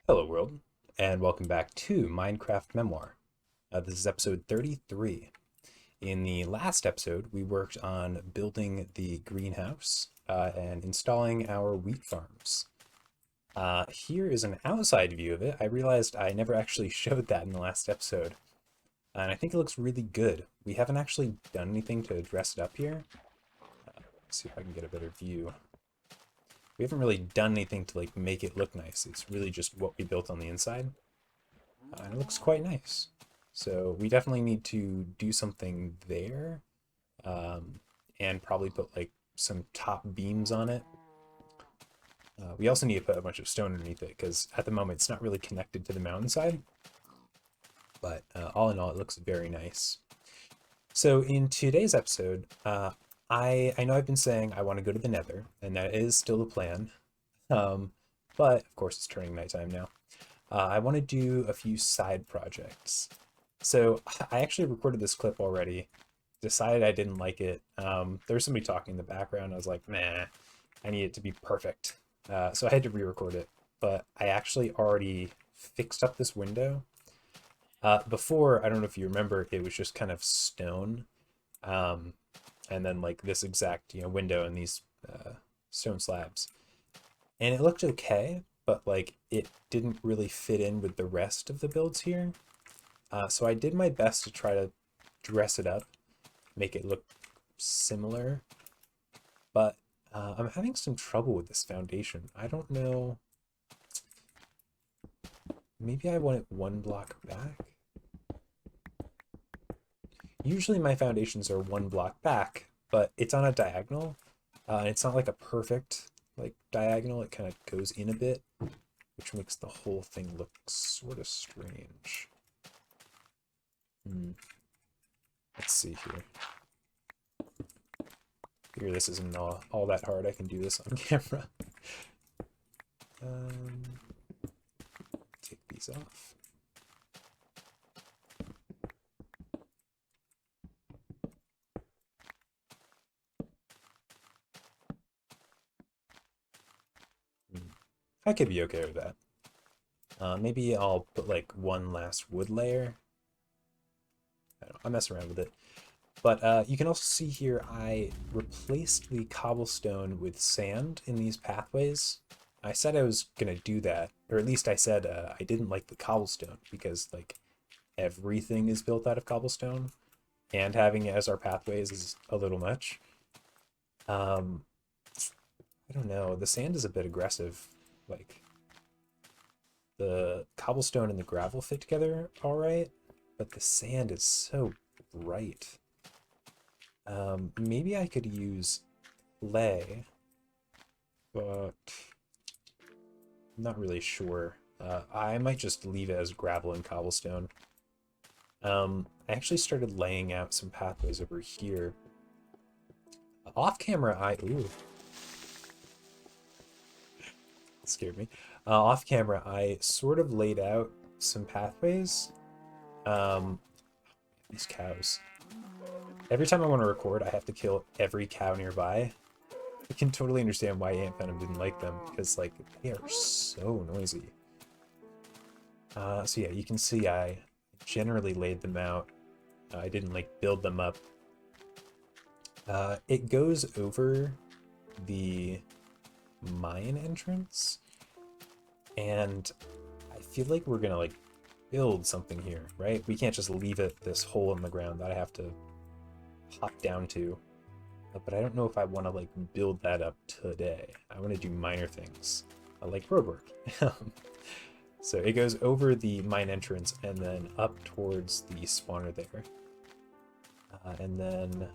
Hello world, and welcome back to Minecraft Memoir. This is episode 33. In the last episode, we worked on building the greenhouse and installing our wheat farms. Here is an outside view of it. I realized I never actually showed that in the last episode, and I think it looks really good. We haven't actually done anything to dress it up here. Let's see if I can get a better view. We haven't really done anything to like make it look nice. It's really just what we built on the inside. And it looks quite nice. So we definitely need to do something there. And probably put like some top beams on it. We also need to put a bunch of stone underneath it because at the moment it's not really connected to the mountainside. But all in all, it looks very nice. So in today's episode, I know I've been saying I want to go to the Nether, and that is still the plan. But of course it's turning nighttime now. I want to do a few side projects. So I actually recorded this clip already, decided I didn't like it. There was somebody talking in the background. I was like, nah, I need it to be perfect. So I had to re-record it, but I actually already fixed up this window. Before, I don't know if you remember, it was just kind of stone. And then like this exact window and these stone slabs, and it looked okay, but like it didn't really fit in with the rest of the builds here. So I did my best to try to dress it up, make it look similar, but I'm having some trouble with this foundation. I don't know, maybe I want it one block back. Usually my foundations are one block back, but it's on a diagonal. It's not like a perfect like diagonal. It kind of goes in a bit, which makes the whole thing look sort of strange. Let's see here. Here, this isn't all that hard. I can do this on camera. Take these off. I could be okay with that. Maybe I'll put like one last wood layer. I don't know, I'll mess around with it. But you can also see here I replaced the cobblestone with sand in these pathways. I said I was going to do that, or at least I said I didn't like the cobblestone because like everything is built out of cobblestone, and having it as our pathways is a little much. I don't know, the sand is a bit aggressive. Like the cobblestone and the gravel fit together all right, but the sand is so bright. Maybe I could use clay, but I'm not really sure. I might just leave it as gravel and cobblestone. I actually started laying out some pathways over here. Off camera, ooh, that scared me. Off camera, I sort of laid out some pathways. These cows. Every time I want to record, I have to kill every cow nearby. I can totally understand why Ant Venom didn't like them, because like they are so noisy. So yeah, you can see I generally laid them out. I didn't like build them up. It goes over the mine entrance, and I feel like we're gonna like build something here, right? We can't just leave it this hole in the ground that I have to hop down to. But I don't know if I want to like build that up today. I want to do minor things, like roadwork. So it goes over the mine entrance and then up towards the spawner there. And then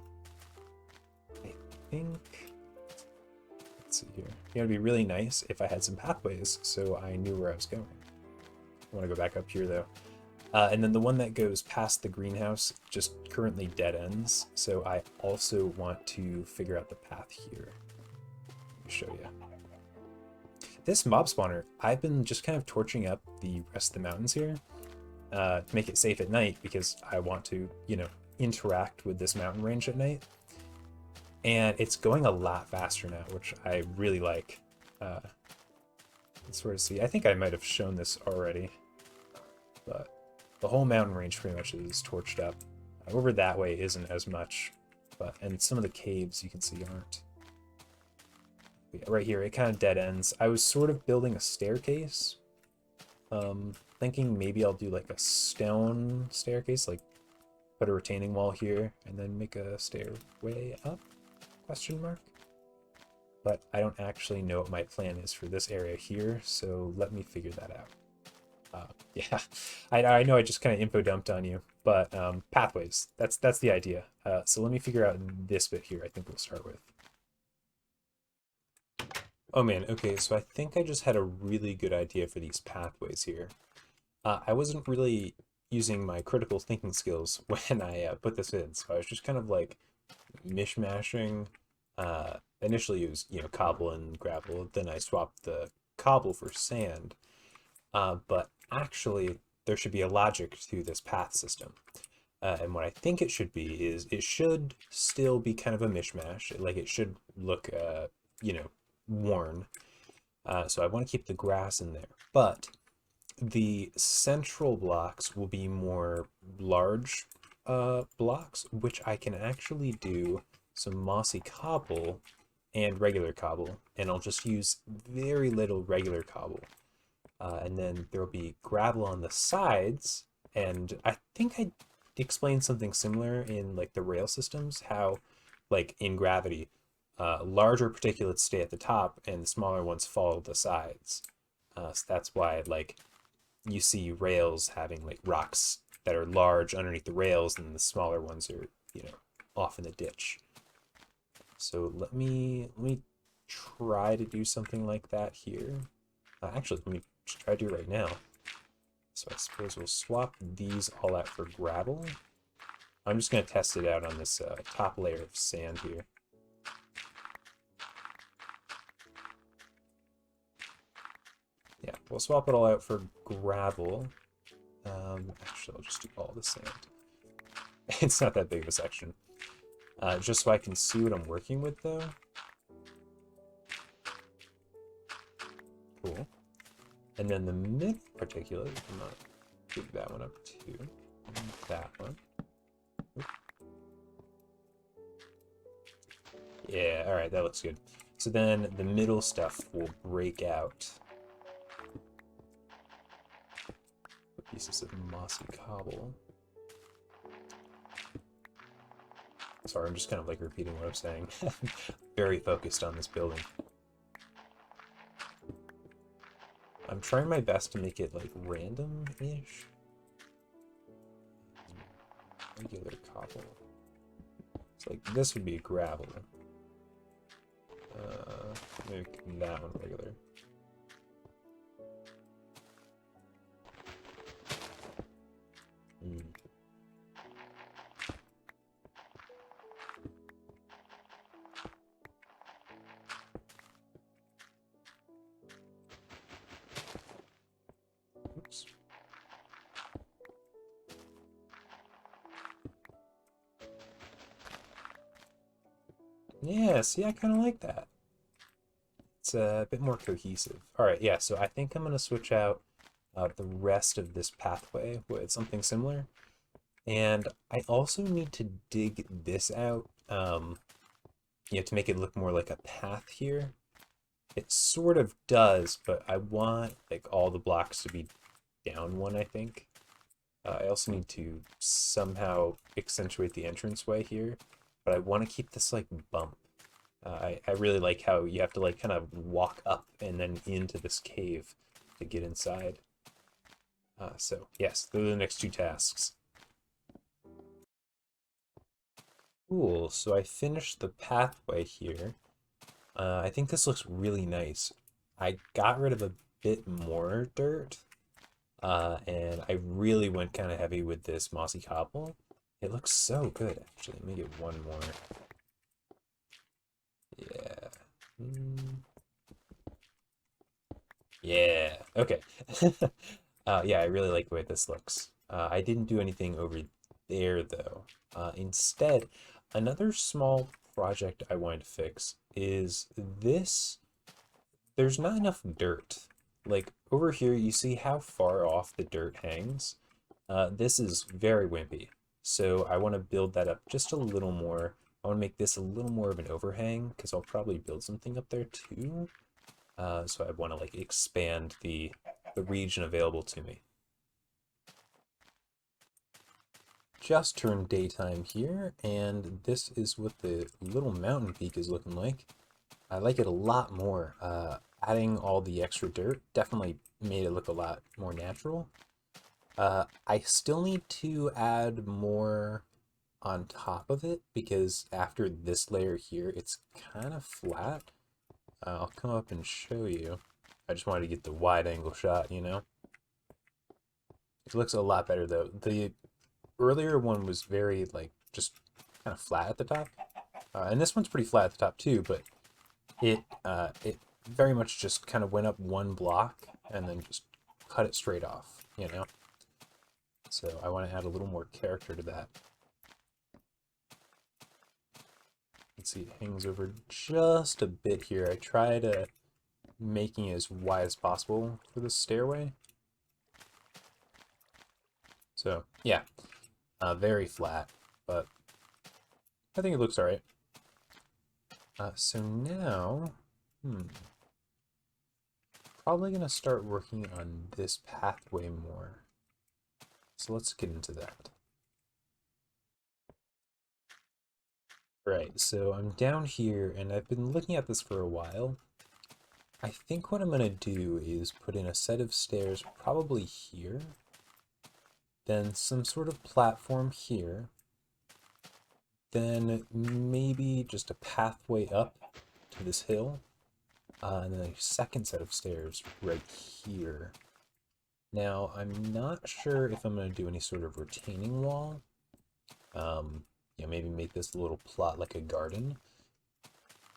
I think, let's see here. It's gonna be really nice if I had some pathways so I knew where I was going. I want to go back up here though. And then the one that goes past the greenhouse just currently dead ends. So I also want to figure out the path here. Let me show you. This mob spawner, I've been just kind of torching up the rest of the mountains here to make it safe at night because I want to, interact with this mountain range at night. And it's going a lot faster now, which I really like. Let's sort of see. I think I might have shown this already, but the whole mountain range pretty much is torched up. Over that way isn't as much, but and some of the caves you can see aren't. Yeah, right here, it kind of dead ends. I was sort of building a staircase, thinking maybe I'll do like a stone staircase, like put a retaining wall here and then make a stairway up, question mark. But I don't actually know what my plan is for this area here, so let me figure that out. Yeah, I know I just kind of info dumped on you, but pathways, that's the idea. So let me figure out this bit here. I think we'll start with. Oh man, okay, so I think I just had a really good idea for these pathways here. I wasn't really using my critical thinking skills when I put this in, so I was just kind of like mishmashing. Initially it was, cobble and gravel, then I swapped the cobble for sand. But actually, there should be a logic to this path system. And what I think it should be is it should still be kind of a mishmash. Like it should look, worn. So I want to keep the grass in there. But the central blocks will be more large blocks, which I can actually do some mossy cobble and regular cobble. And I'll just use very little regular cobble. And then there'll be gravel on the sides, and I think I explained something similar in like the rail systems, how like in gravity, larger particulates stay at the top and the smaller ones follow the sides. So that's why like you see rails having like rocks that are large underneath the rails, and the smaller ones are, off in the ditch. So let me try to do something like that here. Actually, let me try to do it right now. So I suppose we'll swap these all out for gravel. I'm just going to test it out on this top layer of sand here. Yeah, we'll swap it all out for gravel. Actually, I'll just do all the sand. It's not that big of a section. Just so I can see what I'm working with, though. Cool. And then the mid particulate, I'm gonna dig that one up too. And that one. Oop. Yeah, alright, that looks good. So then the middle stuff will break out. Pieces of mossy cobble. Sorry, I'm just kind of like repeating what I'm saying. Very focused on this building. I'm trying my best to make it like random-ish. Regular cobble. So like this would be gravel. Make that one regular. Oops. Yeah, see, I kind of like that. It's a bit more cohesive. All right, yeah, so I think I'm going to switch out the rest of this pathway with something similar. And I also need to dig this out, to make it look more like a path here. It sort of does, but I want like all the blocks to be down one, I think. I also need to somehow accentuate the entranceway here, but I want to keep this like bump. I really like how you have to like kind of walk up and then into this cave to get inside. So yes, those are the next two tasks. Cool, so I finished the pathway here. I think this looks really nice. I got rid of a bit more dirt, and I really went kind of heavy with this mossy cobble. It looks so good, actually. Let me get one more. Yeah. Yeah, okay. Yeah, I really like the way this looks. I didn't do anything over there, though. Instead, another small project I wanted to fix is this. There's not enough dirt like over here, you see how far off the dirt hangs? This is very wimpy. So I want to build that up just a little more. I want to make this a little more of an overhang because I'll probably build something up there too. So I want to like expand the region available to me. Just turned daytime here, and this is what the little mountain peak is looking like. I like it a lot more. Adding all the extra dirt definitely made it look a lot more natural. I still need to add more on top of it because after this layer here, it's kind of flat. I'll come up and show you. I just wanted to get the wide angle shot, you know? It looks a lot better though. The earlier one was very like just kind of flat at the top. And this one's pretty flat at the top too, but it very much just kind of went up one block and then just cut it straight off, you know? So I want to add a little more character to that. Let's see, it hangs over just a bit here. I tried making it as wide as possible for the stairway. So yeah, very flat, but I think it looks all right. So now, probably gonna start working on this pathway more. So let's get into that. Right, so I'm down here and I've been looking at this for a while. I think what I'm gonna do is put in a set of stairs probably here, then some sort of platform here, then maybe just a pathway up to this hill, and then a second set of stairs right here. Now, I'm not sure if I'm going to do any sort of retaining wall. Maybe make this a little plot like a garden.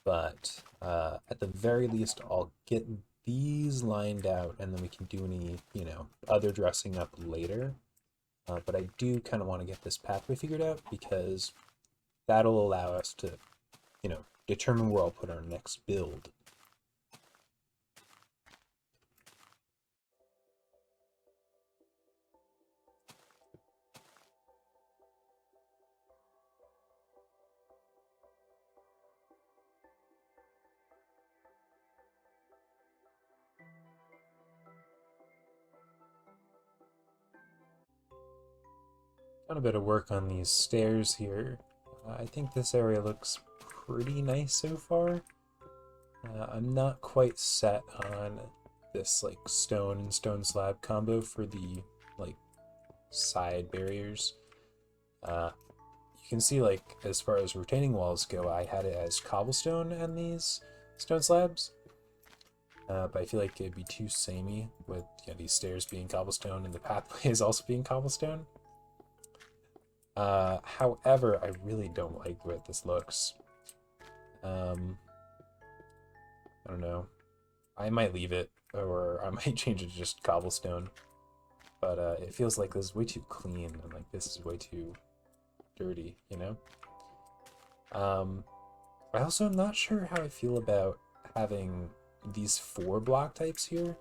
But at the very least, I'll get these lined out, and then we can do any, other dressing up later. But I do kind of want to get this pathway figured out because that'll allow us to, determine where I'll put our next build. Done a bit of work on these stairs here. I think this area looks pretty nice so far. I'm not quite set on this like stone and stone slab combo for the like side barriers. You can see like as far as retaining walls go, I had it as cobblestone and these stone slabs. But I feel like it'd be too samey with these stairs being cobblestone and the pathway is also being cobblestone. However, I really don't like the way this looks. I don't know. I might leave it, or I might change it to just cobblestone. But it feels like this is way too clean, and like this is way too dirty, you know? I also am not sure how I feel about having these 4 block types here.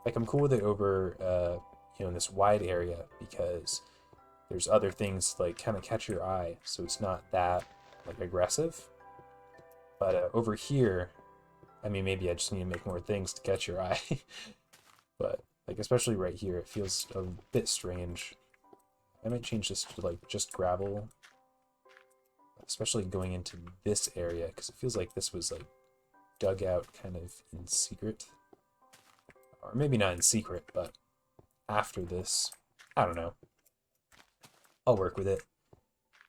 Like, I'm cool with it over, in this wide area, because there's other things like kind of catch your eye, so it's not that like aggressive. But over here, I mean, maybe I just need to make more things to catch your eye. But like especially right here, it feels a bit strange. I might change this to like just gravel, especially going into this area because it feels like this was like dug out kind of in secret, or maybe not in secret, but after this, I don't know. I'll work with it.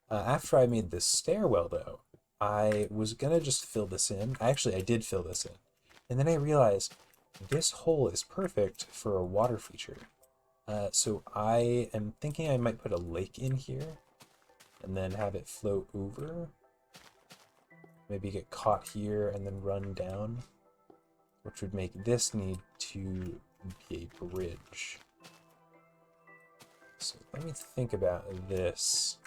After I made this stairwell, though, I was gonna just fill this in. Actually, I did fill this in. And then I realized this hole is perfect for a water feature. So I am thinking I might put a lake in here and then have it float over. Maybe get caught here and then run down, which would make this need to be a bridge. So let me think about this.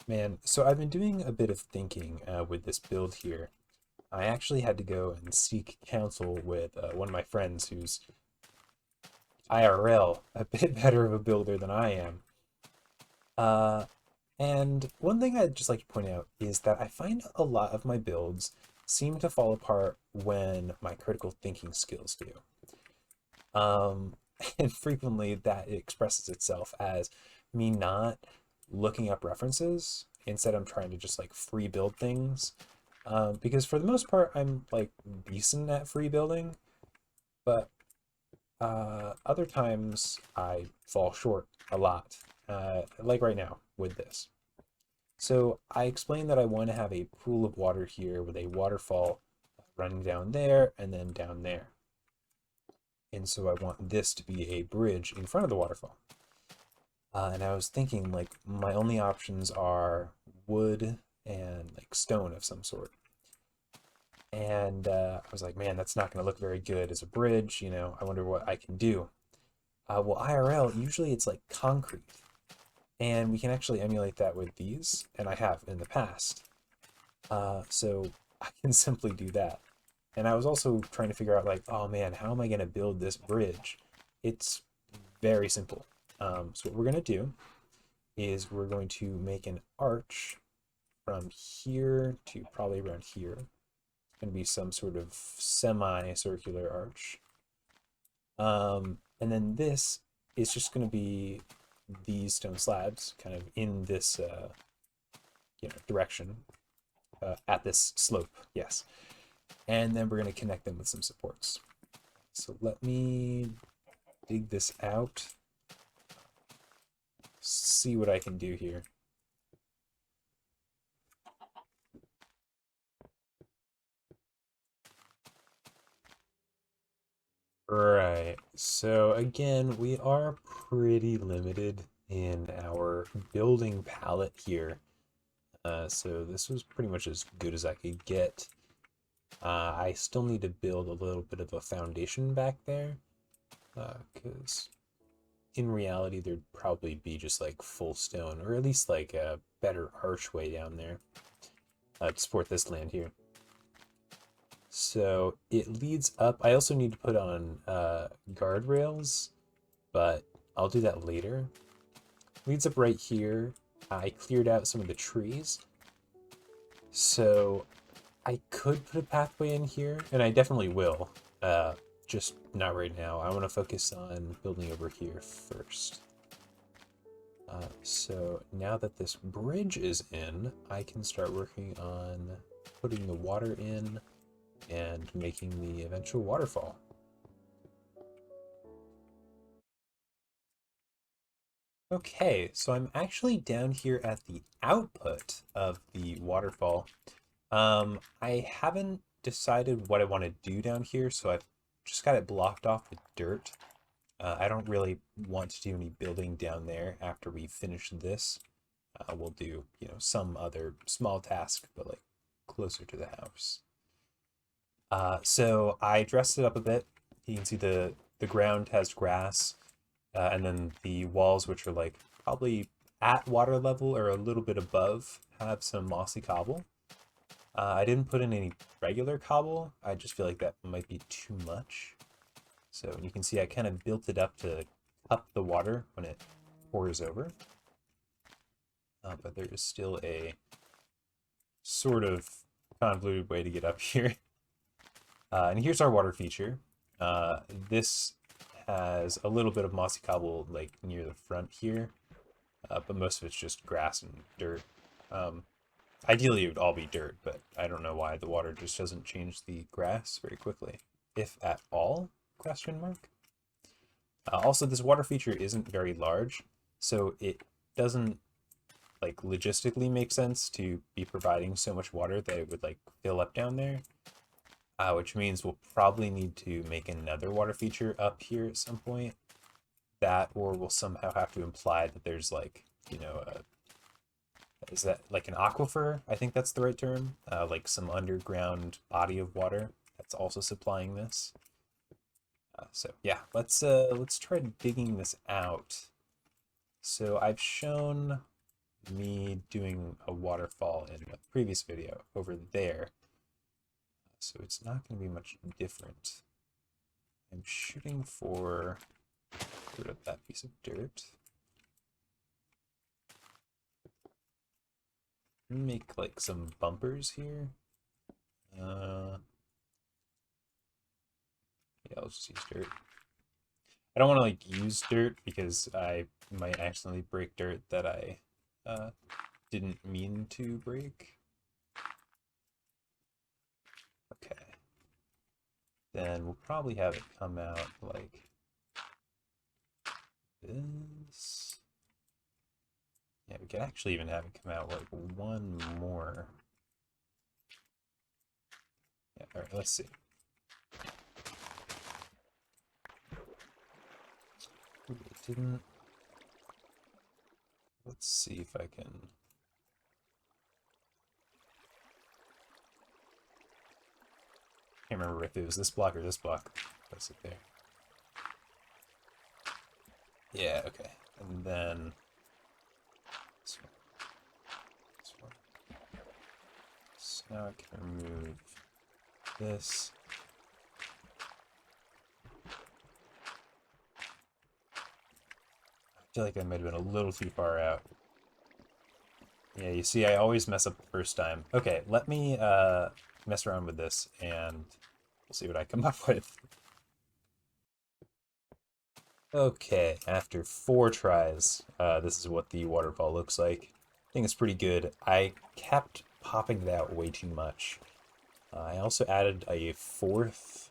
Man, so I've been doing a bit of thinking with this build here. I actually had to go and seek counsel with one of my friends who's IRL a bit better of a builder than I am. Uh, and one thing I'd just like to point out is that I find a lot of my builds seem to fall apart when my critical thinking skills do. Um, and frequently that expresses itself as me not looking up references. Instead, I'm trying to just like free build things. Because for the most part, I'm like decent at free building, but other times I fall short a lot, like right now with this. So I explained that I want to have a pool of water here with a waterfall running down there and then down there. And so I want this to be a bridge in front of the waterfall. And I was thinking like my only options are wood and like stone of some sort. And I was like, man, that's not going to look very good as a bridge. You know, I wonder what I can do. Well, IRL, usually it's like concrete. And we can actually emulate that with these, and I have in the past. So I can simply do that. And I was also trying to figure out like, oh man, how am I going to build this bridge? It's very simple. So what we're going to do is we're going to make an arch from here to probably around here. It's going to be some sort of semi-circular arch. And then this is just going to be these stone slabs kind of in this direction at this slope, yes. And then we're going to connect them with some supports. So let me dig this out, see what I can do here. Right, so again, we are pretty limited in our building palette here. So this was pretty much as good as I could get. I still need to build a little bit of a foundation back there, because in reality there'd probably be just like full stone, or at least like a better archway down there to support this land here. So it leads up. I also need to put on guardrails, but I'll do that later. Leads up right here. I cleared out some of the trees, so I could put a pathway in here, and I definitely will. Just not right now. I want to focus on building over here first. So now that this bridge is in, I can start working on putting the water in and making the eventual waterfall. Okay, so I'm actually down here at the output of the waterfall. I haven't decided what I want to do down here, so I've just got it blocked off with dirt. I don't really want to do any building down there after we finish this. We'll do, some other small task, but like closer to the house. So I dressed it up a bit. You can see the ground has grass, and then the walls, which are like probably at water level or a little bit above, have some mossy cobble. I didn't put in any regular cobble. I just feel like that might be too much. So you can see I kind of built it up to cup the water when it pours over. But there is still a sort of convoluted way to get up here. And here's our water feature. This has a little bit of mossy cobble like near the front here, but most of it's just grass and dirt. Ideally, it would all be dirt, but I don't know why the water just doesn't change the grass very quickly, if at all, question mark. Also, this water feature isn't very large, so it doesn't like logistically make sense to be providing so much water that it would like fill up down there. Which means we'll probably need to make another water feature up here at some point. That, or we'll somehow have to imply that there's like, is that like an aquifer? I think that's the right term. Like some underground body of water that's also supplying this. So yeah, let's try digging this out. So I've shown me doing a waterfall in a previous video over there. So it's not going to be much different. I'm shooting for... Rid of that piece of dirt. Make like some bumpers here. Yeah, I'll just use dirt. I don't want to like use dirt because I might accidentally break dirt that I didn't mean to break. Okay. Then we'll probably have it come out like this. Yeah, we could actually even have it come out like one more. Yeah, all right, let's see. Ooh, it didn't. Let's see if I can. Can't remember if it was this block or this block. That's it there. Yeah, okay. And then this one. This one. So now I can remove this. I feel like I might have been a little too far out. Yeah, you see, I always mess up the first time. Okay, let me mess around with this and we'll see what I come up with. Okay, after 4 tries, this is what the waterfall looks like. I think it's pretty good. I kept popping it out way too much. I also added a 4th,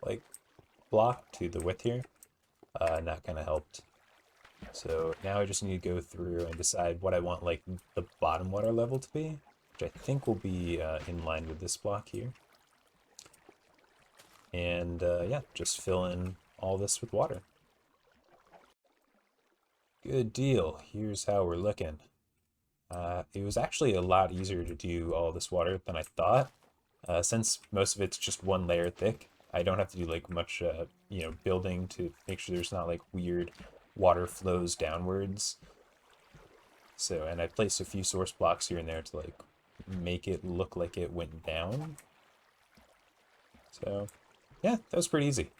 like, block to the width here, and that kind of helped. So now I just need to go through and decide what I want, like, the bottom water level to be, which I think will be in line with this block here. And, yeah, just fill in all this with water. Good deal. Here's how we're looking. It was actually a lot easier to do all this water than I thought. Since most of it's just one layer thick, I don't have to do like much, building to make sure there's not like weird water flows downwards. So, and I placed a few source blocks here and there to like make it look like it went down. So, yeah, that was pretty easy.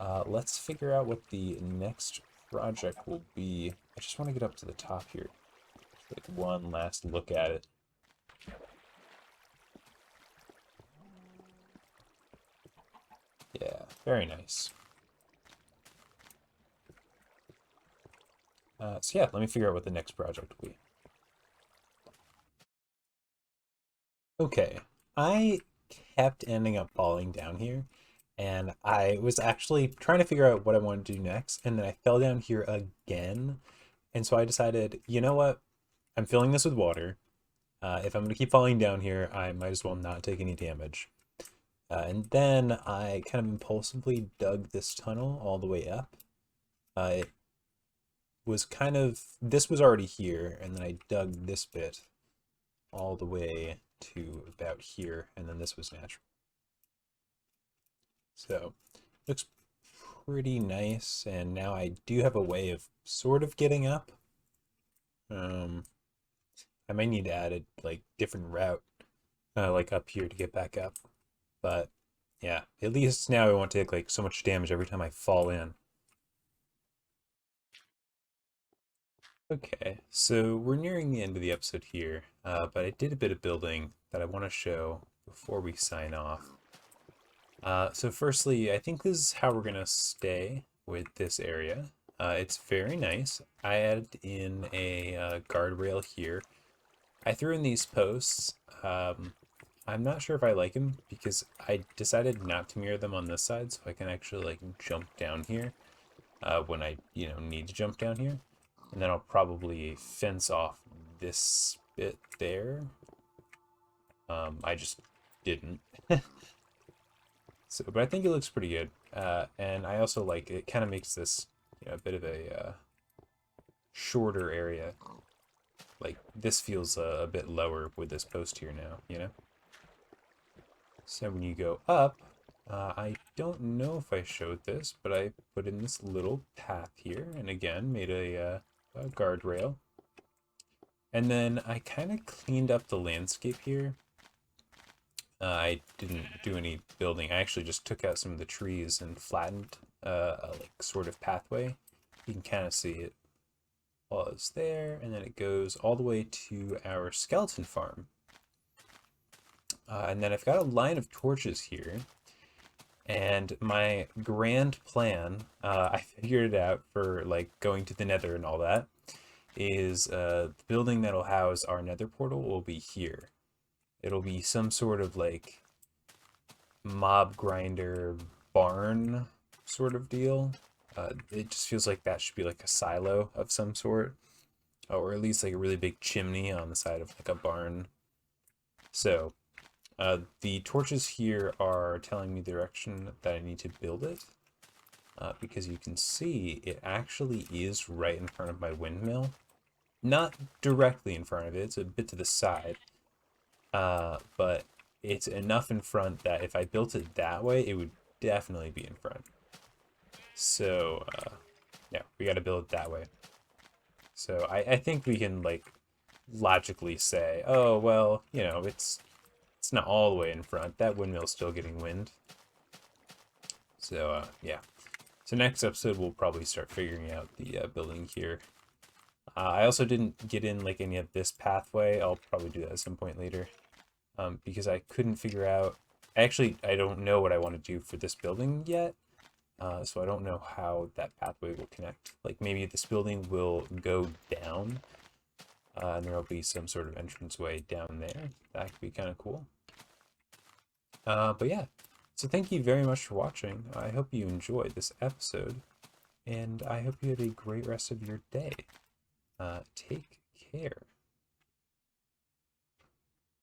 Let's figure out what the next project will be. I just want to get up to the top here. Like one last look at it. Yeah, very nice. So yeah, let me figure out what the next project will be. Okay, I kept ending up falling down here, and I was actually trying to figure out what I wanted to do next, and then I fell down here again, and so I decided, you know what? I'm filling this with water. If I'm going to keep falling down here, I might as well not take any damage. And then I kind of impulsively dug this tunnel all the way up. It was kind of, this was already here, and then I dug this bit all the way to about here, and then this was natural. So, looks pretty nice, and now I do have a way of sort of getting up. I might need to add a like different route, like up here to get back up. But yeah, at least now I won't take like so much damage every time I fall in. Okay, so we're nearing the end of the episode here, but I did a bit of building that I want to show before we sign off. So firstly, I think this is how we're going to stay with this area. It's very nice. I added in a guardrail here. I threw in these posts. I'm not sure if I like them because I decided not to mirror them on this side, so I can actually like jump down here when I need to jump down here. And then I'll probably fence off this bit there. I just didn't. So, but I think it looks pretty good. And I also like it. Kind of makes this a bit of a shorter area. Like this feels a bit lower with this post here now, So when you go up, I don't know if I showed this, but I put in this little path here, and again made a guardrail. And then I kind of cleaned up the landscape here. I didn't do any building. I actually just took out some of the trees and flattened a like sort of pathway. You can kind of see it was there, and then it goes all the way to our skeleton farm. And then I've got a line of torches here, and my grand plan, I figured it out for like going to the Nether and all that, is the building that'll house our Nether portal will be here. It'll be some sort of like mob grinder barn sort of deal. It just feels like that should be like a silo of some sort, or at least like a really big chimney on the side of like a barn. So the torches here are telling me the direction that I need to build it, because you can see it actually is right in front of my windmill. Not directly in front of it, it's a bit to the side, but it's enough in front that if I built it that way, it would definitely be in front. So, yeah, we got to build it that way. So I think we can like logically say, oh well, you know, it's not all the way in front. That windmill's still getting wind. So yeah. So next episode we'll probably start figuring out the building here. I also didn't get in like any of this pathway. I'll probably do that at some point later, because I couldn't figure out. Actually, I don't know what I want to do for this building yet. So I don't know how that pathway will connect. Like maybe this building will go down, and there'll be some sort of entranceway down there. That could be kind of cool. But yeah, so thank you very much for watching. I hope you enjoyed this episode, and I hope you have a great rest of your day. Take care.